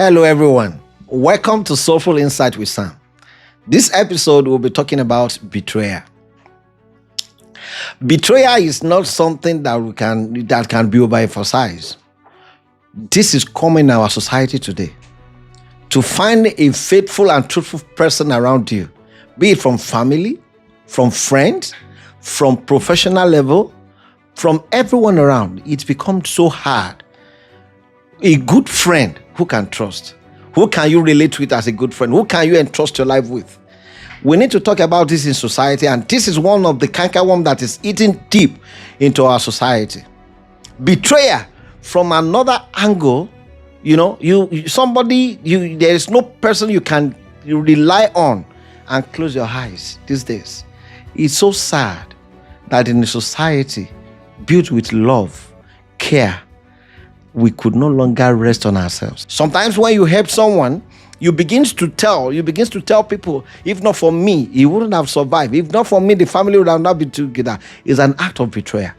Hello, everyone. Welcome to Soulful Insight with Sam. This episode will be talking about betrayal. Betrayal is not something that can be overemphasized. This is common in our society today. To find a faithful and truthful person around you, be it from family, from friends, from professional level, from everyone around, it becomes so hard. A good friend who can trust. Who can you relate with as a good friend? Who can you entrust your life with? We need to talk about this in society, and this is one of the cankerworm that is eating deep into our society. Betrayal from another angle, there is no person you can rely on and close your eyes these days. It's so sad that in a society built with love, care, we could no longer rest on ourselves. Sometimes when you help someone, you begin to tell people, if not for me, he wouldn't have survived. If not for me, the family would have not been together. It's an act of betrayal.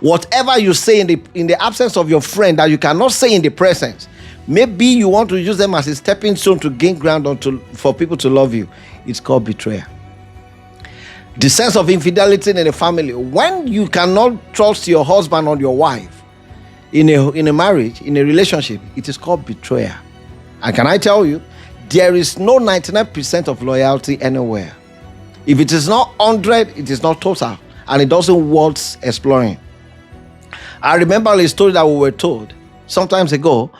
Whatever you say in the absence of your friend that you cannot say in the presence, maybe you want to use them as a stepping stone to gain ground for people to love you. It's called betrayal. The sense of infidelity in a family. When you cannot trust your husband or your wife, in a marriage, in a relationship, it is called betrayal. And can I tell you, there is no 99% of loyalty anywhere. If it is not 100, it is not total, and it doesn't worth exploring. I remember a story that we were told sometimes ago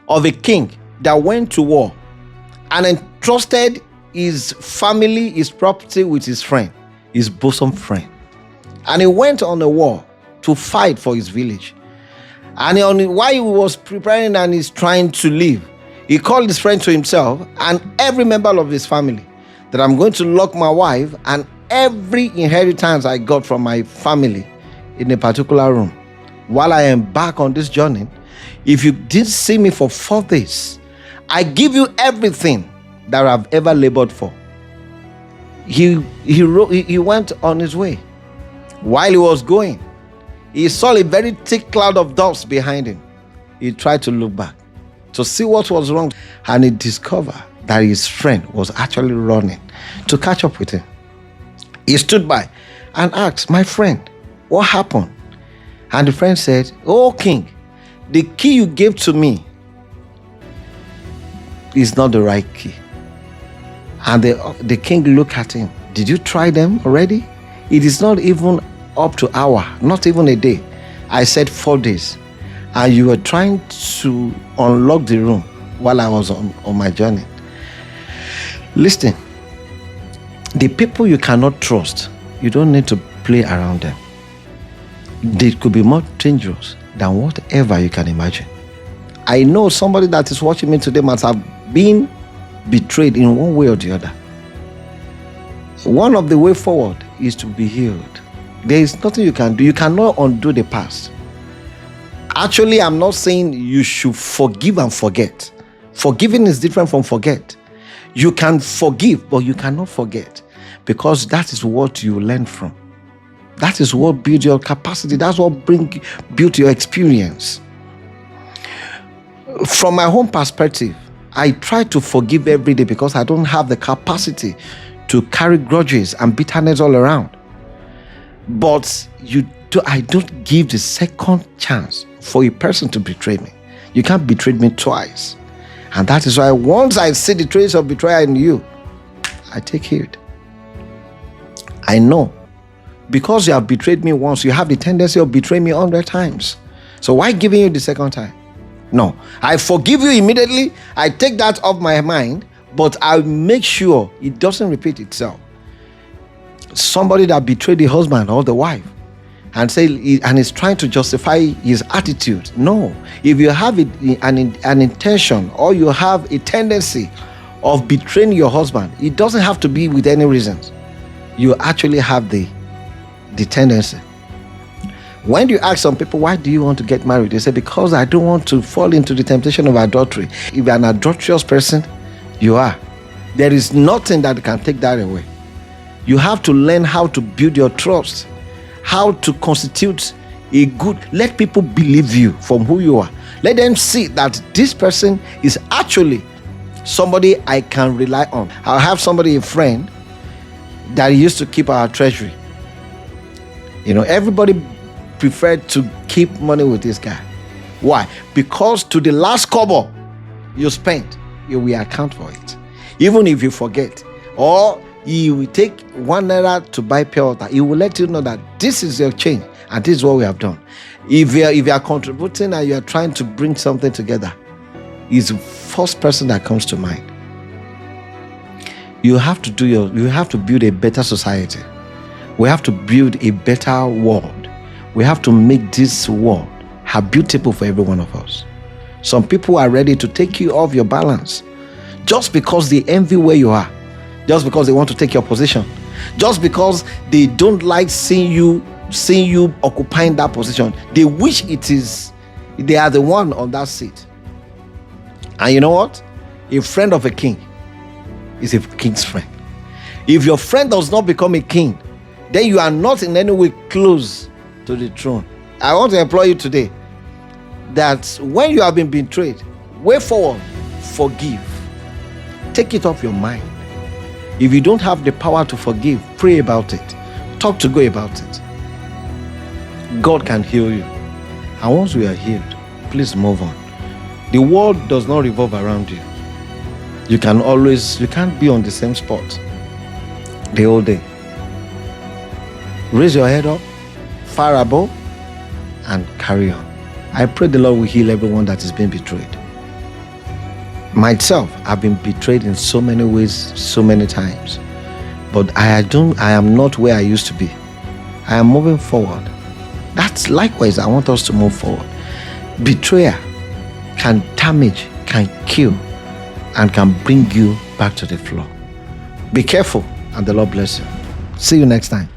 of a king that went to war and entrusted his family, his property with his friend, his bosom friend. And he went on a war to fight for his village. And while he was preparing and he's trying to leave, he called his friend to himself and every member of his family that I'm going to lock my wife and every inheritance I got from my family in a particular room. While I am back on this journey, if you didn't see me for 4 days, I give you everything that I've ever labored for. He went on his way. While he was going, he saw a very thick cloud of dust behind him. He tried to look back to see what was wrong, and he discovered that his friend was actually running to catch up with him. He stood by and asked, "My friend, what happened?" And the friend said, "Oh, king, the key you gave to me is not the right key." And the king looked at him. "Did you try them already? It is not even up to hour, not even a day. I said 4 days. And you were trying to unlock the room while I was on my journey." Listen, the people you cannot trust, you don't need to play around them. They could be more dangerous than whatever you can imagine. I know somebody that is watching me today must have been betrayed in one way or the other. One of the way forward is to be healed. There is nothing you can do. You cannot undo the past. Actually, I'm not saying you should forgive and forget. Forgiving is different from forget. You can forgive, but you cannot forget, because that is what you learn from. That is what builds your capacity. That's what built your experience. From my own perspective, I try to forgive every day because I don't have the capacity to carry grudges and bitterness all around. But I don't give the second chance for a person to betray me. You can't betray me twice. And that is why once I see the trace of betrayal in you, I take heed. I know because you have betrayed me once, you have the tendency of betraying me 100 times. So why giving you the second time? No, I forgive you immediately. I take that off my mind, but I make sure it doesn't repeat itself. Somebody that betrayed the husband or the wife and is trying to justify his attitude. No, if you have an intention or you have a tendency of betraying your husband, it doesn't have to be with any reasons. You actually have the tendency. When you ask some people, why do you want to get married? They say, because I don't want to fall into the temptation of adultery. If you're an adulterous person, you are. There is nothing that can take that away. You have to learn how to build your trust, how to constitute a good, let people believe you from who you are. Let them see that this person is actually somebody I can rely on. I'll have somebody, a friend, that used to keep our treasury. Everybody preferred to keep money with this guy. Why? Because to the last kobo you spent, you will account for it. Even if you forget, or you will take 1 naira to buy pure water, he will let you know that this is your change and this is what we have done. If you are contributing and you are trying to bring something together, he's the first person that comes to mind. You have to build a better society. We have to build a better world. We have to make this world habitable for every one of us. Some people are ready to take you off your balance just because they envy where you are, just because they want to take your position, just because they don't like seeing you occupying that position. They wish they are the one on that seat. And you know what? A friend of a king is a king's friend. If your friend does not become a king, then you are not in any way close to the throne. I want to implore you today that when you have been betrayed, way forward, forgive. Take it off your mind. If you don't have the power to forgive, pray about it. Talk to God about it. God can heal you. And once we are healed, please move on. The world does not revolve around you. You can't be on the same spot the whole day. Raise your head up, far above, and carry on. I pray the Lord will heal everyone that is being betrayed. Myself, I've been betrayed in so many ways, so many times. But I am not where I used to be. I am moving forward. That's likewise, I want us to move forward. Betrayal can damage, can kill, and can bring you back to the floor. Be careful, and the Lord bless you. See you next time.